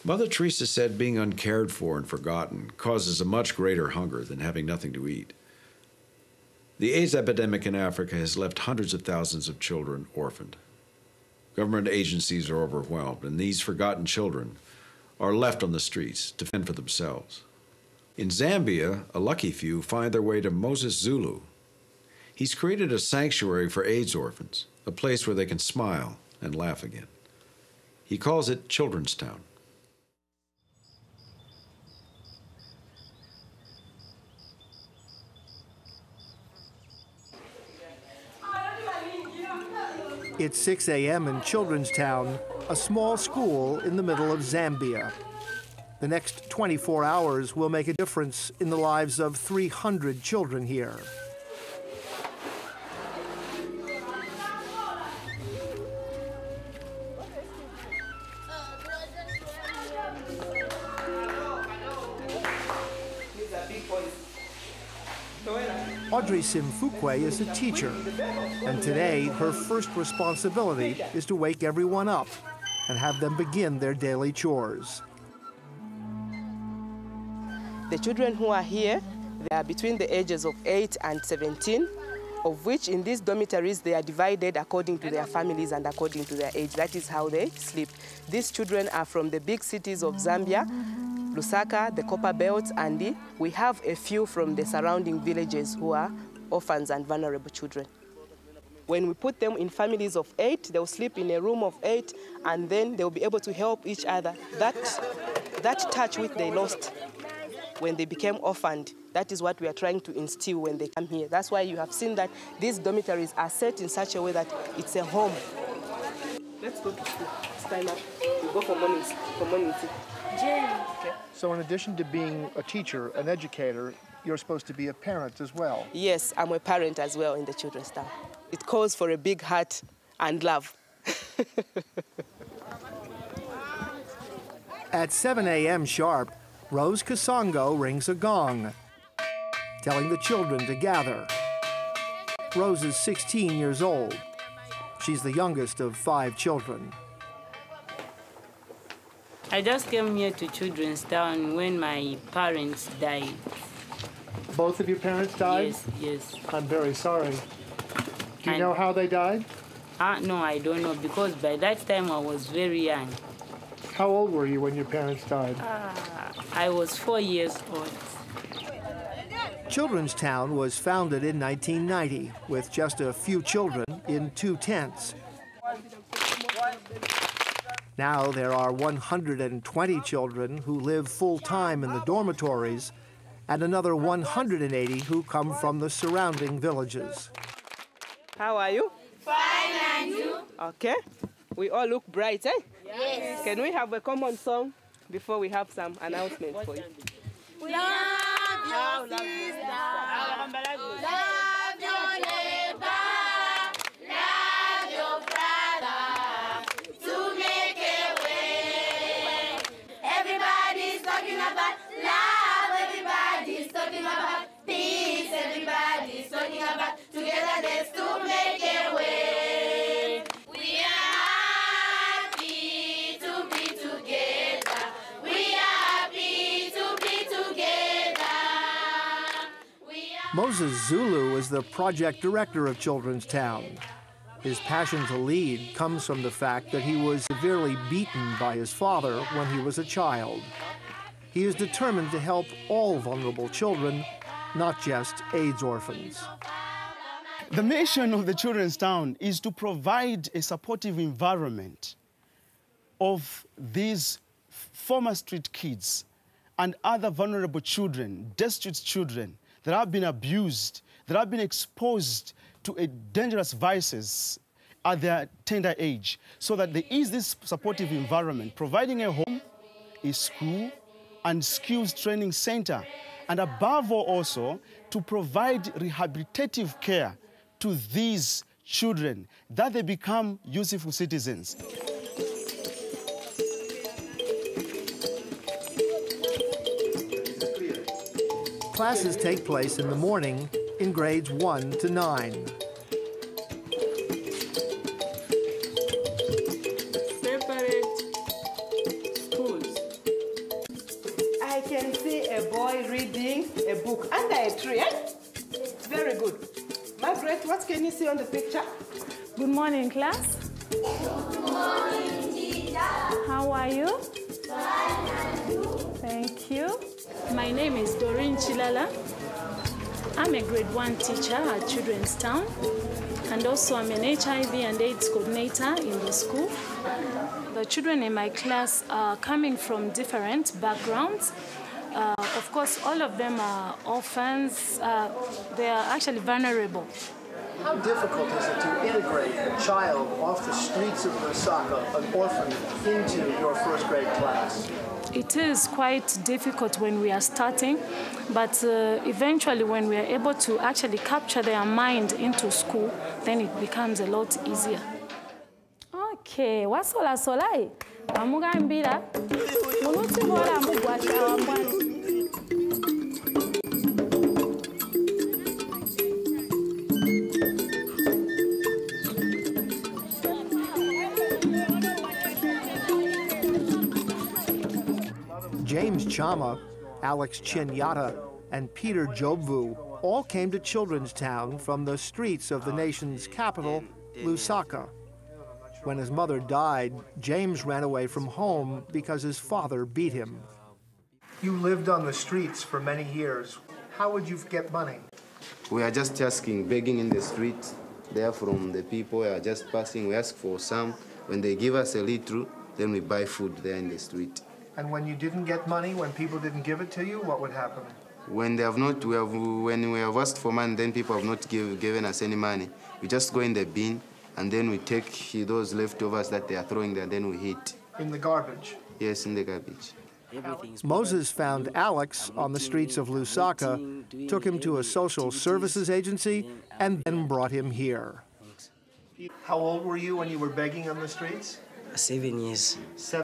Mother Teresa said being uncared for and forgotten causes a much greater hunger than having nothing to eat. The AIDS epidemic in Africa has left hundreds of thousands of children orphaned. Government agencies are overwhelmed, and these forgotten children are left on the streets to fend for themselves. In Zambia, a lucky few find their way to Moses Zulu. He's created a sanctuary for AIDS orphans, a place where they can smile and laugh again. He calls it Children's Town. It's 6 a.m. in Children's Town, a small school in the middle of Zambia. The next 24 hours will make a difference in the lives of 300 children here. Audrey Simfukwe is a teacher, and today her first responsibility is to wake everyone up and have them begin their daily chores. The children who are here, they are between the ages of 8 and 17, of which in these dormitories they are divided according to their families and according to their age. That is how they sleep. These children are from the big cities of Zambia, Lusaka, the Copper Belt, and we have a few from the surrounding villages who are orphans and vulnerable children. When we put them in families of 8, they'll sleep in a room of 8, and then they'll be able to help each other. That touch which they lost when they became orphaned, that is what we are trying to instill when they come here. That's why you have seen that these dormitories are set in such a way that it's a home. Let's go to school. It's time up. We go for morning tea. Okay. So in addition to being a teacher, an educator, you're supposed to be a parent as well. Yes, I'm a parent as well in the Children's Town. It calls for a big heart and love. At 7 a.m. sharp, Rose Kasongo rings a gong, telling the children to gather. Rose is 16 years old. She's the youngest of 5 children. I just came here to Children's Town when my parents died. Both of your parents died? Yes, yes. I'm very sorry. Do you know how they died? No, I don't know, because by that time I was very young. How old were you when your parents died? I was 4 years old. Children's Town was founded in 1990 with just a few children in 2 tents. Now there are 120 children who live full-time in the dormitories and another 180 who come from the surrounding villages. How are you? Fine, and you? Okay. We all look bright, eh? Yes. Can we have a common song before we have some announcements for you? Love your sister. Love your neighbor. Love your brother. To make a way. Everybody's talking about love. Everybody's talking about peace. Everybody's talking about togetherness to make a way. We are happy to be together. We are happy to be together. Moses Zulu is the project director of Children's Town. His passion to lead comes from the fact that he was severely beaten by his father when he was a child. He is determined to help all vulnerable children, not just AIDS orphans. The mission of the Children's Town is to provide a supportive environment of these former street kids and other vulnerable children, destitute children that have been abused, that have been exposed to dangerous vices at their tender age, so that there is this supportive environment, providing a home, a school, and skills training center, and above all also to provide rehabilitative care to these children, that they become useful citizens. Classes take place in the morning in grades 1 to 9. Separate schools. can see a boy reading a book under a tree. Eh? Very good. Margaret, what can you see on the picture? Good morning, class. Good morning, teacher. How are you? Fine, and you? Thank you. My name is Doreen Chilala. I'm a grade 1 teacher at Children's Town, and also I'm an HIV and AIDS coordinator in the school. The children in my class are coming from different backgrounds. Of course, all of them are orphans. They are actually vulnerable. How difficult is it to integrate a child off the streets of Lusaka, an orphan, into your first grade class? It is quite difficult when we are starting, but eventually when we are able to actually capture their mind into school, then it becomes a lot easier. Okay, wasola solai. Amugambira. Munuti bora mbugwacha wambwana. James Chama, Alex Chinyata, and Peter Jobvu all came to Children's Town from the streets of the nation's capital, Lusaka. When his mother died, James ran away from home because his father beat him. You lived on the streets for many years. How would you get money? We are just asking, begging in the street. They are from the people who are just passing. We ask for some. When they give us a little, then we buy food there in the street. And when you didn't get money, when people didn't give it to you, what would happen? When they have not, when we have asked for money, then people have not given us any money. We just go in the bin, and then we take those leftovers that they are throwing there, then we eat. In the garbage? Yes, in the garbage. Moses found Alex on the streets of Lusaka, took him to a social services agency, and then brought him here. How old were you when you were begging on the streets? 7 years.